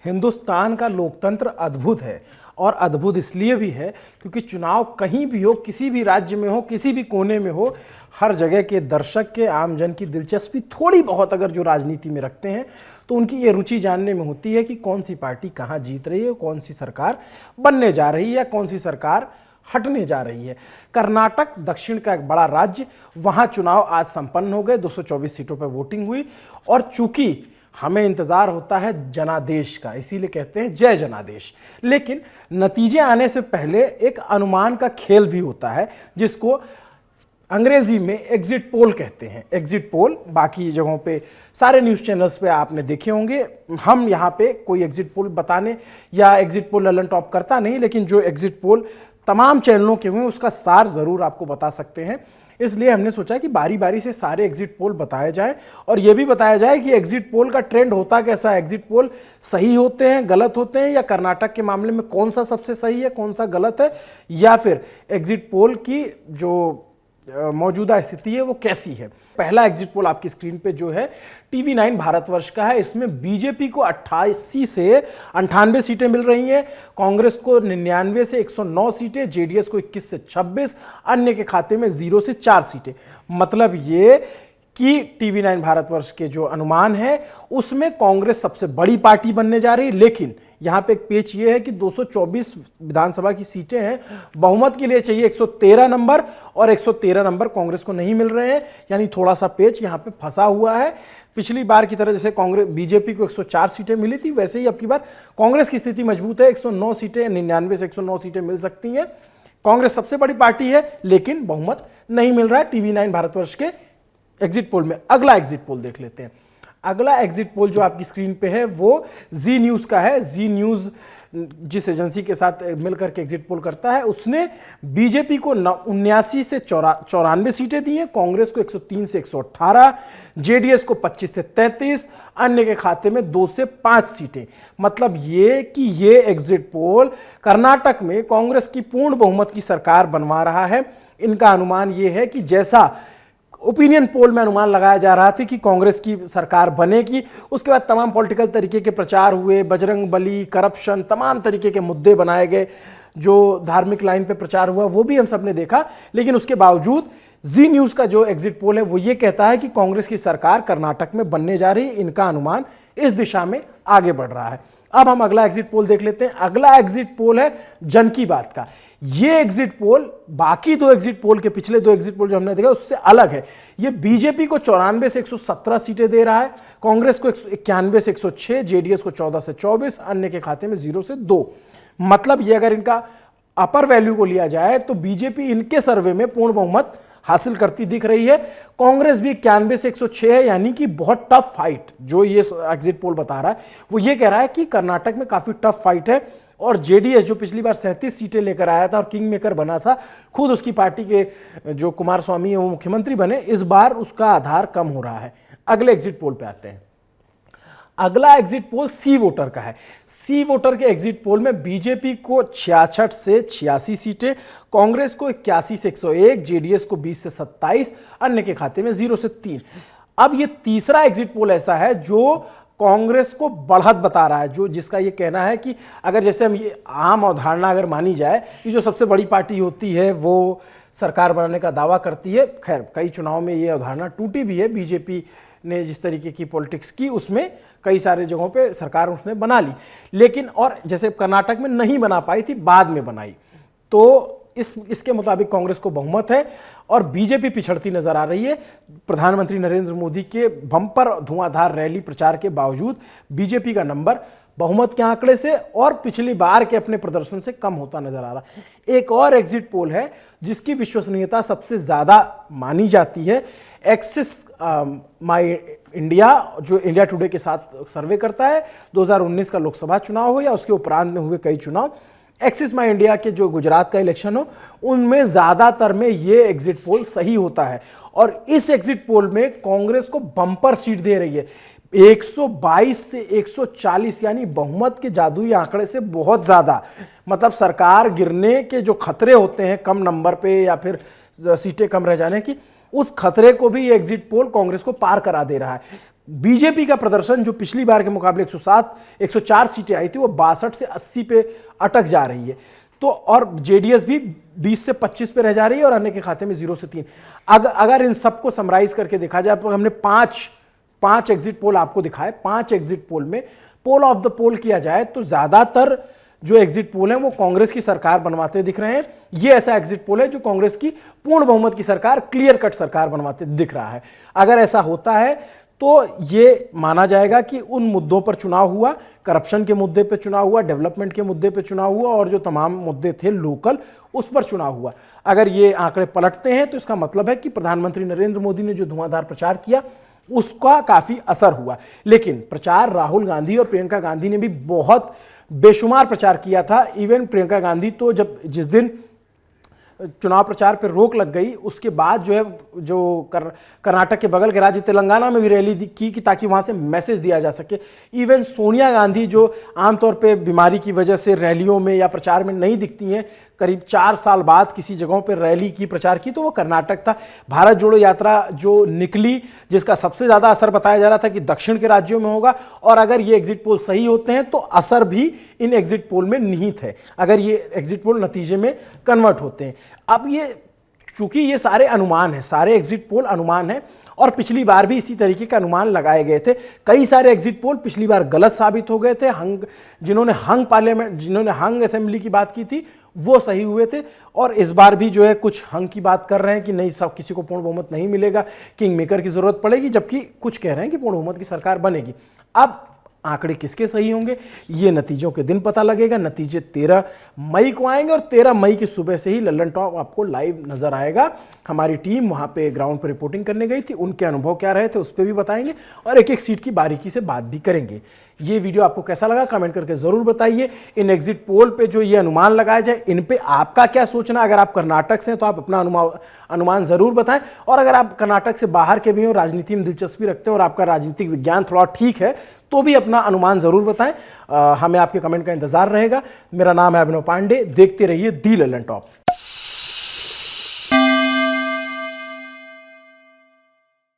हिंदुस्तान का लोकतंत्र अद्भुत है और अद्भुत इसलिए भी है क्योंकि चुनाव कहीं भी हो, किसी भी राज्य में हो, किसी भी कोने में हो, हर जगह के दर्शक के आमजन की दिलचस्पी थोड़ी बहुत अगर जो राजनीति में रखते हैं तो उनकी ये रुचि जानने में होती है कि कौन सी पार्टी कहाँ जीत रही है, कौन सी सरकार बनने जा रही है या कौन सी सरकार हटने जा रही है। कर्नाटक दक्षिण का एक बड़ा राज्य, वहाँ चुनाव आज संपन्न हो गए, 224 सीटों पर वोटिंग हुई और चूंकि हमें इंतजार होता है जनादेश का, इसीलिए कहते हैं जय जनादेश। लेकिन नतीजे आने से पहले एक अनुमान का खेल भी होता है जिसको अंग्रेजी में एग्जिट पोल कहते हैं। एग्जिट पोल बाकी जगहों पे सारे न्यूज़ चैनल्स पे आपने देखे होंगे। हम यहाँ पे कोई एग्जिट पोल बताने या एग्जिट पोल ललन टॉप करता नहीं, लेकिन जो एग्जिट पोल तमाम चैनलों के हुए उसका सार ज़रूर आपको बता सकते हैं। इसलिए हमने सोचा कि बारी बारी से सारे एग्जिट पोल बताए जाएं और यह भी बताया जाए कि एग्जिट पोल का ट्रेंड होता कैसा है, एग्जिट पोल सही होते हैं, गलत होते हैं, या कर्नाटक के मामले में कौन सा सबसे सही है, कौन सा गलत है, या फिर एग्जिट पोल की जो मौजूदा स्थिति है वो कैसी है। पहला एग्जिट पोल आपकी स्क्रीन पे जो है TV9 भारतवर्ष का है। इसमें बीजेपी को 88 से 98 सीटें मिल रही हैं, कांग्रेस को 99 से 109 सीटें, जेडीएस को 21 से 26, अन्य के खाते में 0 से 4 सीटें। मतलब ये कि TV9 भारतवर्ष के जो अनुमान है उसमें कांग्रेस सबसे बड़ी पार्टी बनने जा रही है। लेकिन यहां पे एक पेच ये है कि 224 विधानसभा की सीटें हैं, बहुमत के लिए चाहिए 113 नंबर और 113 नंबर कांग्रेस को नहीं मिल रहे हैं, यानी थोड़ा सा पेच यहां पे फंसा हुआ है। पिछली बार की तरह जैसे कांग्रेस बीजेपी को 104 सीटें मिली थी, वैसे ही अब की बार कांग्रेस की स्थिति मजबूत है, 109 सीटें, 99 से 109 सीटें मिल सकती हैं। कांग्रेस सबसे बड़ी पार्टी है लेकिन बहुमत नहीं मिल रहा है TV9 भारतवर्ष के एग्जिट पोल में। अगला एग्जिट पोल देख लेते हैं। अगला एग्जिट पोल जो आपकी स्क्रीन पे है वो जी न्यूज़ का है। जी न्यूज़ जिस एजेंसी के साथ मिलकर के एग्जिट पोल करता है उसने बीजेपी को 79 से 94 सीटें दी हैं, कांग्रेस को 103 से 118, जेडीएस को 25 से 33, अन्य के खाते में 2 से 5 सीटें। मतलब ये कि ये एग्जिट पोल कर्नाटक में कांग्रेस की पूर्ण बहुमत की सरकार बनवा रहा है। इनका अनुमान ये है कि जैसा ओपिनियन पोल में अनुमान लगाया जा रहा था कि कांग्रेस की सरकार बनेगी, उसके बाद तमाम पॉलिटिकल तरीके के प्रचार हुए, बजरंग बली, करप्शन, तमाम तरीके के मुद्दे बनाए गए, जो धार्मिक लाइन पे प्रचार हुआ वो भी हम सब ने देखा। लेकिन उसके बावजूद जी न्यूज़ का जो एग्जिट पोल है वो ये कहता है कि कांग्रेस की सरकार कर्नाटक में बनने जा रही है। इनका अनुमान इस दिशा में आगे बढ़ रहा है। अब हम अगला एग्जिट पोल देख लेते हैं। अगला एग्जिट पोल है जन की बात का। ये एग्जिट पोल बाकी दो एग्जिट पोल के, पिछले दो एग्जिट पोल जो हमने देखा उससे अलग है। ये बीजेपी को 94 से 117 सीटें दे रहा है, कांग्रेस को 91 से 106, जेडीएस को 14 से 24, अन्य के खाते में 0 से 2। मतलब ये अगर इनका अपर वैल्यू को लिया जाए तो बीजेपी इनके सर्वे में पूर्ण बहुमत हासिल करती दिख रही है। कांग्रेस भी 91 से 106 है, यानी कि बहुत टफ फाइट जो ये एग्जिट पोल बता रहा है वो ये कह रहा है कि कर्नाटक में काफी टफ फाइट है। और जेडीएस जो पिछली बार 37 सीटें लेकर आया था और किंग मेकर बना था, खुद उसकी पार्टी के जो कुमार स्वामी है वो मुख्यमंत्री बने, इस बार उसका आधार कम हो रहा है। अगले एग्जिट पोल पे आते हैं। अगला एग्जिट पोल सी वोटर का है। सी वोटर के एग्जिट पोल में बीजेपी को 66 से 86 सीटें, कांग्रेस को 81 से 101, जेडीएस को 20 से 27, अन्य के खाते में 0 से 3। अब ये तीसरा एग्जिट पोल ऐसा है जो कांग्रेस को बढ़त बता रहा है, जो जिसका ये कहना है कि अगर जैसे हम ये आम अवधारणा अगर मानी जाए कि जो सबसे बड़ी पार्टी होती है वो सरकार बनाने का दावा करती है, खैर कई चुनाव में ये अवधारणा टूटी भी है। बीजेपी ने जिस तरीके की पॉलिटिक्स की उसमें कई सारे जगहों पे सरकार उसने बना ली, लेकिन और जैसे कर्नाटक में नहीं बना पाई थी, बाद में बनाई। तो इसके मुताबिक कांग्रेस को बहुमत है और बीजेपी पिछड़ती नजर आ रही है। प्रधानमंत्री नरेंद्र मोदी के बम्पर धुआंधार रैली प्रचार के बावजूद बीजेपी का नंबर बहुमत के आंकड़े से और पिछली बार के अपने प्रदर्शन से कम होता नजर आ रहा है। एक और एग्जिट पोल है जिसकी विश्वसनीयता सबसे ज्यादा मानी जाती है, एक्सिस माई इंडिया, जो इंडिया टुडे के साथ सर्वे करता है। 2019 का लोकसभा चुनाव हो या उसके उपरांत में हुए कई चुनाव, एक्सिस माई इंडिया के जो गुजरात का इलेक्शन हो, उनमें ज्यादातर में ये एग्जिट पोल सही होता है। और इस एग्जिट पोल में कांग्रेस को बम्पर सीट दे रही है, 122 से 140, यानी बहुमत के जादुई आंकड़े से बहुत ज्यादा। मतलब सरकार गिरने के जो खतरे होते हैं कम नंबर पे या फिर सीटें कम रह जाने की, उस खतरे को भी ये एग्जिट पोल कांग्रेस को पार करा दे रहा है। बीजेपी का प्रदर्शन जो पिछली बार के मुकाबले 104 सीटें आई थी, वो 62 से 80 पे अटक जा रही है। तो और जेडीएस भी 20 से 25 पे रह जा रही है और अन्य के खाते में 0 से 3। अगर इन सबको समराइज करके देखा जाए तो हमने पांच एग्जिट पोल आपको दिखाए। 5 एग्जिट पोल में पोल ऑफ द पोल किया जाए तो ज्यादातर जो एग्जिट पोल हैं वो कांग्रेस की सरकार बनवाते दिख रहे हैं। ये ऐसा एग्जिट पोल है जो कांग्रेस की पूर्ण बहुमत की सरकार, क्लियर कट सरकार बनवाते दिख रहा है। अगर ऐसा होता है तो ये माना जाएगा कि उन मुद्दों पर चुनाव हुआ, करप्शन के मुद्दे पर चुनाव हुआ, डेवलपमेंट के मुद्दे पर चुनाव हुआ और जो तमाम मुद्दे थे लोकल, उस पर चुनाव हुआ। अगर ये आंकड़े पलटते हैं तो इसका मतलब है कि प्रधानमंत्री नरेंद्र मोदी ने जो धुआंधार प्रचार किया उसका काफी असर हुआ। लेकिन प्रचार राहुल गांधी और प्रियंका गांधी ने भी बहुत बेशुमार प्रचार किया था। इवन प्रियंका गांधी तो जिस दिन चुनाव प्रचार पर रोक लग गई उसके बाद जो है कर्नाटक के बगल के राज्य तेलंगाना में भी रैली की कि ताकि वहां से मैसेज दिया जा सके। इवन सोनिया गांधी जो आमतौर पे बीमारी की वजह से रैलियों में या प्रचार में नहीं दिखती हैं, करीब 4 साल बाद किसी जगहों पर रैली की, प्रचार की, तो वो कर्नाटक था। भारत जोड़ो यात्रा जो निकली, जिसका सबसे ज्यादा असर बताया जा रहा था कि दक्षिण के राज्यों में होगा, और अगर ये एग्जिट पोल सही होते हैं तो असर भी इन एग्जिट पोल में निहित है, अगर ये एग्जिट पोल नतीजे में कन्वर्ट होते हैं। अब ये चूंकि ये सारे अनुमान हैं, सारे एग्जिट पोल अनुमान हैं, और पिछली बार भी इसी तरीके के अनुमान लगाए गए थे। कई सारे एग्जिट पोल पिछली बार गलत साबित हो गए थे। जिन्होंने हंग असेंबली की बात की थी वो सही हुए थे, और इस बार भी जो है कुछ हंग की बात कर रहे हैं कि नहीं, सब किसी को पूर्ण बहुमत नहीं मिलेगा, किंग मेकर की जरूरत पड़ेगी, जबकि कुछ कह रहे हैं कि पूर्ण बहुमत की सरकार बनेगी। अब आंकड़े किसके सही होंगे ये नतीजों के दिन पता लगेगा। नतीजे 13 मई को आएंगे और 13 मई की सुबह से ही लल्लन टॉप आपको लाइव नजर आएगा। हमारी टीम वहां पे ग्राउंड पर रिपोर्टिंग करने गई थी, उनके अनुभव क्या रहे थे उस पर भी बताएंगे और एक एक सीट की बारीकी से बात भी करेंगे। ये वीडियो आपको कैसा लगा कमेंट करके जरूर बताइए। इन एग्जिट पोल पे जो ये अनुमान लगाए जाए इन पे आपका क्या सोचना। अगर आप कर्नाटक से हैं तो आप अपना अनुमान जरूर बताएं, और अगर आप कर्नाटक से बाहर के भी हो, राजनीति में दिलचस्पी रखते हो और आपका राजनीतिक विज्ञान थोड़ा ठीक है तो भी अपना अनुमान जरूर बताएं। हमें आपके कमेंट का इंतजार रहेगा। मेरा नाम है अभिनव पांडे, देखते रहिए दी लल्लन टॉप।